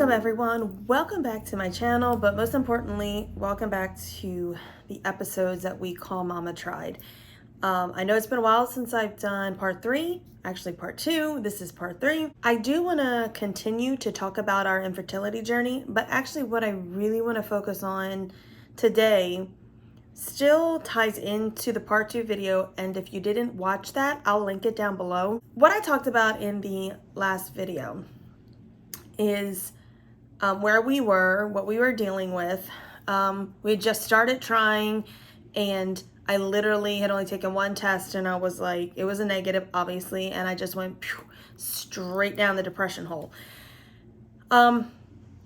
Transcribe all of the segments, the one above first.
Hello everyone, welcome back to my channel, but most importantly, welcome back to the episodes that we call Mama Tried. I know it's been a while since I've done part 3, actually part 2, this is part 3. I do want to continue to talk about our infertility journey, but actually what I really want to focus on today still ties into the part 2 video, and if you didn't watch that, I'll link it down below. What I talked about in the last video is where we were, what we were dealing with. We had just started trying, and I literally had only taken one test, and I was like, it was a negative, obviously, and I just went straight down the depression hole. And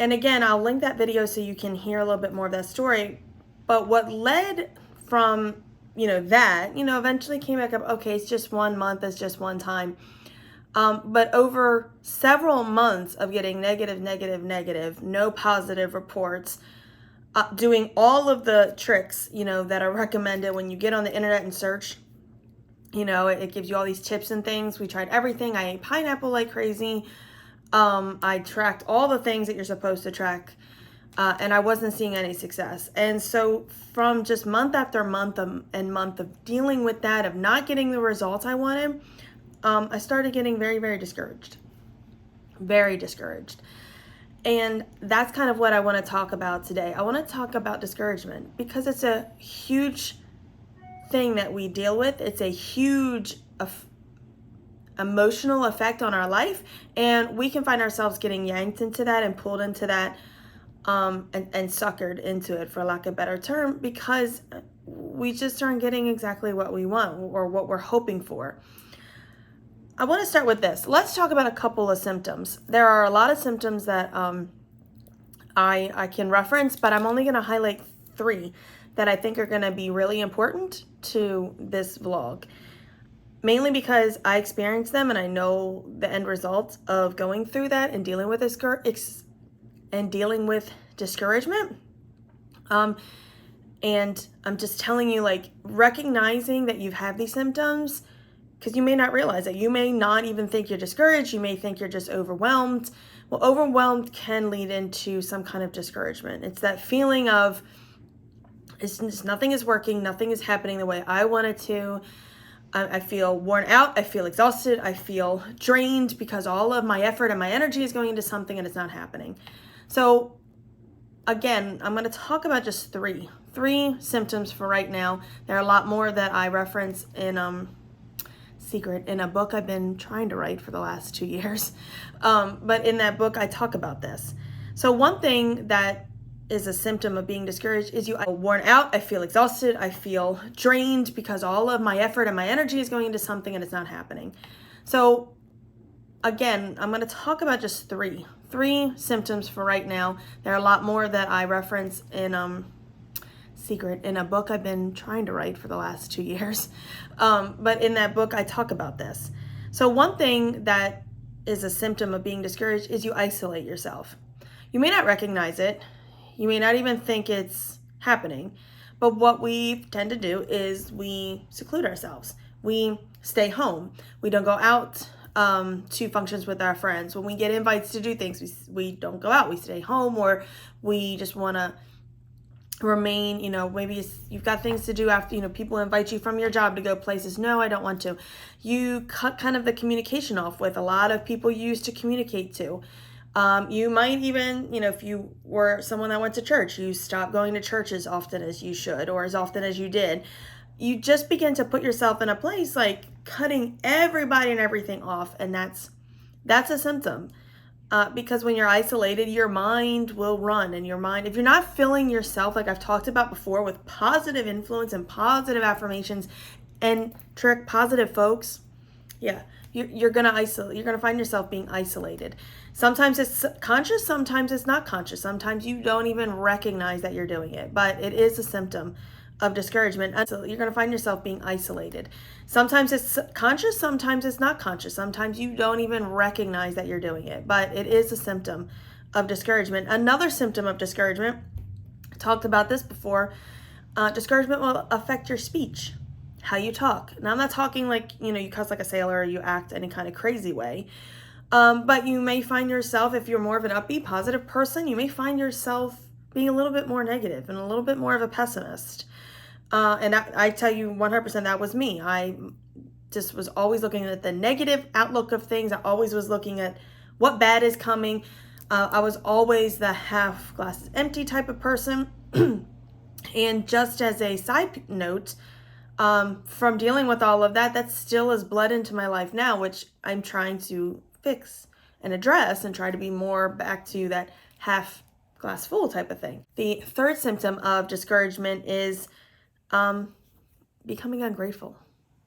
again, I'll link that video so you can hear a little bit more of that story. But what led from, that, eventually came back up, okay, it's just 1 month, it's just one time. But over several months of getting negative, no positive reports, doing all of the tricks, that are recommended when you get on the internet and search, it gives you all these tips and things. We tried everything. I ate pineapple like crazy. I tracked all the things that you're supposed to track, and I wasn't seeing any success. And so from just month after month and month of dealing with that, of not getting the results I wanted, I started getting very, very discouraged. Very discouraged. And that's kind of what I want to talk about today. I want to talk about discouragement because it's a huge thing that we deal with. It's a huge emotional effect on our life. And we can find ourselves getting yanked into that and pulled into that and suckered into it, for lack of a better term, because we just aren't getting exactly what we want or what we're hoping for. I want to start with this. Let's talk about a couple of symptoms. There are a lot of symptoms that I can reference, but I'm only going to highlight 3 that I think are going to be really important to this vlog. Mainly because I experienced them and I know the end result of going through that and dealing with discouragement. And I'm just telling you, recognizing that you have these symptoms, because you may not realize it. You may not even think you're discouraged. You may think you're just overwhelmed. Well, overwhelmed can lead into some kind of discouragement. It's that feeling of nothing is working, nothing is happening the way I want it to. I feel worn out. I feel exhausted. I feel drained because all of my effort and my energy is going into something and it's not happening. So again, I'm going to talk about just three symptoms for right now. There are a lot more that I reference in secret in a book I've been trying to write for the last 2 years. But in that book, I talk about this. So one thing that is a symptom of being discouraged is you feel worn out. I feel exhausted. I feel drained because all of my effort and my energy is going into something and it's not happening. So again, I'm going to talk about just three symptoms for right now. There are a lot more that I reference in secret in a book I've been trying to write for the last 2 years. But in that book, I talk about this. So one thing that is a symptom of being discouraged is you isolate yourself. You may not recognize it. You may not even think it's happening. But what we tend to do is we seclude ourselves. We stay home. We don't go out to functions with our friends. When we get invites to do things, we don't go out. We stay home, or we just want to remain, maybe you've got things to do after, people invite you from your job to go places. No, I don't want to. You cut kind of the communication off with a lot of people you used to communicate to. You might even, if you were someone that went to church, you stop going to church as often as you should or as often as you did. You just begin to put yourself in a place like cutting everybody and everything off. And that's a symptom. Because when you're isolated, your mind will run, and your mind, if you're not filling yourself, like I've talked about before, with positive influence and positive affirmations and positive folks, you're going to isolate. You're going to find yourself being isolated. Sometimes it's conscious, sometimes it's not conscious. Sometimes you don't even recognize that you're doing it, but it is a symptom of discouragement. So you're going to find yourself being isolated. Sometimes it's conscious, sometimes it's not conscious. Sometimes you don't even recognize that you're doing it, but it is a symptom of discouragement. Another symptom of discouragement, I talked about this before, discouragement will affect your speech, how you talk. Now, I'm not talking like, you cuss like a sailor or you act any kind of crazy way. But you may find yourself, if you're more of an upbeat, positive person, you may find yourself being a little bit more negative and a little bit more of a pessimist. And I tell you 100% that was me. I just was always looking at the negative outlook of things. I always was looking at what bad is coming. I was always the half glass is empty type of person. And just as a side note, from dealing with all of that, that still is bled into my life now, which I'm trying to fix and address and try to be more back to that half glass full type of thing. The third symptom of discouragement is becoming ungrateful.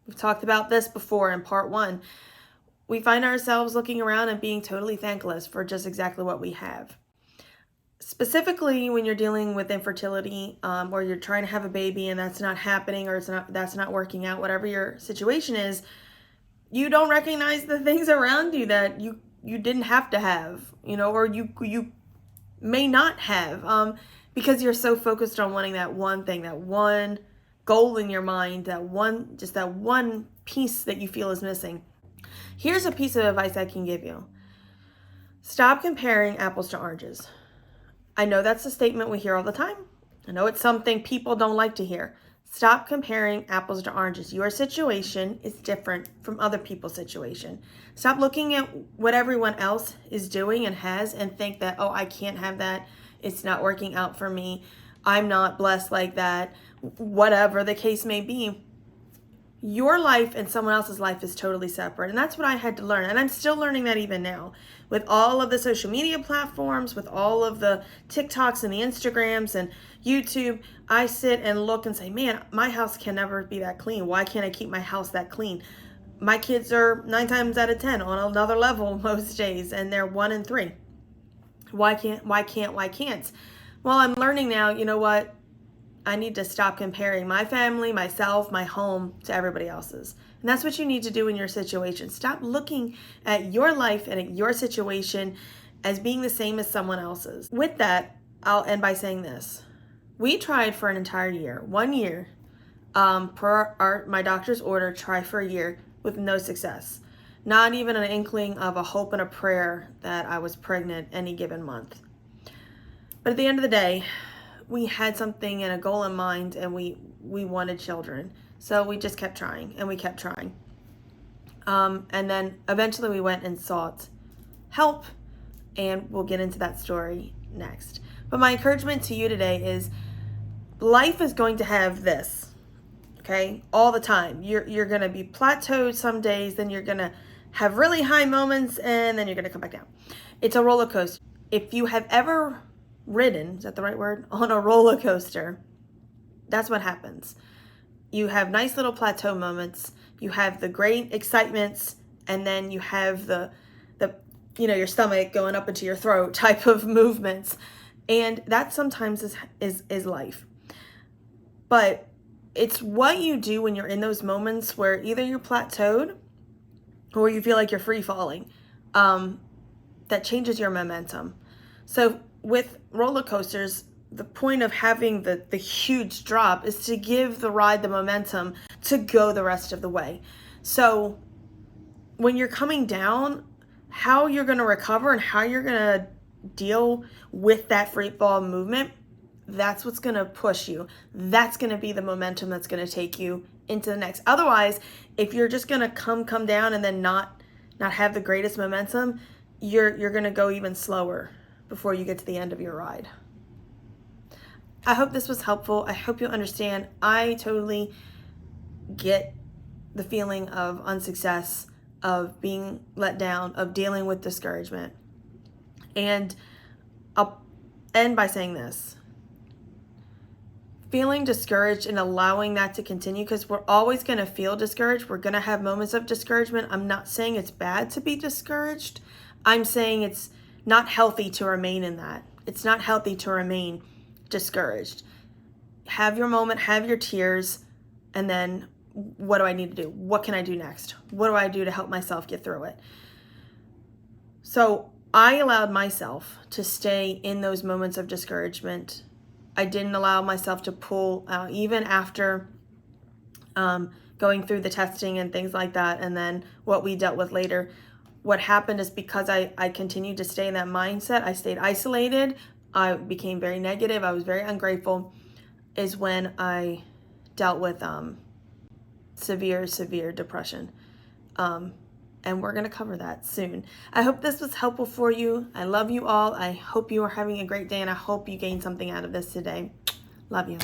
We've talked about this before in part 1. We find ourselves looking around and being totally thankless for just exactly what we have. Specifically when you're dealing with infertility, or you're trying to have a baby and that's not happening, or that's not working out, whatever your situation is, you don't recognize the things around you that you didn't have to have, or you may not have, because you're so focused on wanting that one thing, that one goal in your mind, that one piece that you feel is missing. Here's a piece of advice I can give you. Stop comparing apples to oranges. I know that's a statement we hear all the time. I know it's something people don't like to hear. Stop comparing apples to oranges. Your situation is different from other people's situation. Stop looking at what everyone else is doing and has and think that, oh, I can't have that. It's not working out for me. I'm not blessed like that. Whatever the case may be. Your life and someone else's life is totally separate. And that's what I had to learn. And I'm still learning that even now. With all of the social media platforms, with all of the TikToks and the Instagrams and YouTube, I sit and look and say, man, my house can never be that clean. Why can't I keep my house that clean? My kids are 9 times out of 10 on another level most days, and they're 1 and 3. Why can't? Well, I'm learning now, you know what? I need to stop comparing my family, myself, my home to everybody else's. And that's what you need to do in your situation. Stop looking at your life and at your situation as being the same as someone else's. With that, I'll end by saying this. We tried for an entire year, 1 year, per my doctor's order, try for a year with no success. Not even an inkling of a hope and a prayer that I was pregnant any given month. But at the end of the day, we had something and a goal in mind, and we wanted children. So we just kept trying, and we kept trying. And then eventually we went and sought help, and we'll get into that story next. But my encouragement to you today is life is going to have this, okay, all the time. You're going to be plateaued some days, then you're going to have really high moments, and then you're going to come back down. It's a roller coaster. If you have ever ridden, is that the right word, on a roller coaster, that's what happens. You have nice little plateau moments, you have the great excitements, and then you have the your stomach going up into your throat type of movements. And that sometimes is life. But it's what you do when you're in those moments where either you're plateaued or you feel like you're free falling, that changes your momentum. So with roller coasters, the point of having the huge drop is to give the ride the momentum to go the rest of the way. So when you're coming down, how you're going to recover and how you're going to deal with that free fall movement, that's what's going to push you. That's going to be the momentum that's going to take you into the next. Otherwise, if you're just going to come down and then not have the greatest momentum, you're going to go even slower before you get to the end of your ride. I hope this was helpful. I hope you understand. I totally get the feeling of unsuccess, of being let down, of dealing with discouragement. And I'll end by saying this. Feeling discouraged and allowing that to continue, because we're always going to feel discouraged. We're going to have moments of discouragement. I'm not saying it's bad to be discouraged. I'm saying it's not healthy to remain in that. It's not healthy to remain discouraged. Have your moment, have your tears, and then what do I need to do? What can I do next? What do I do to help myself get through it? So I allowed myself to stay in those moments of discouragement. I didn't allow myself to pull out even after going through the testing and things like that, and then what we dealt with later. what happened is because I continued to stay in that mindset, I stayed isolated, I became very negative, I was very ungrateful, is when I dealt with severe depression. And we're going to cover that soon. I hope this was helpful for you. I love you all. I hope you are having a great day, and I hope you gained something out of this today. Love you.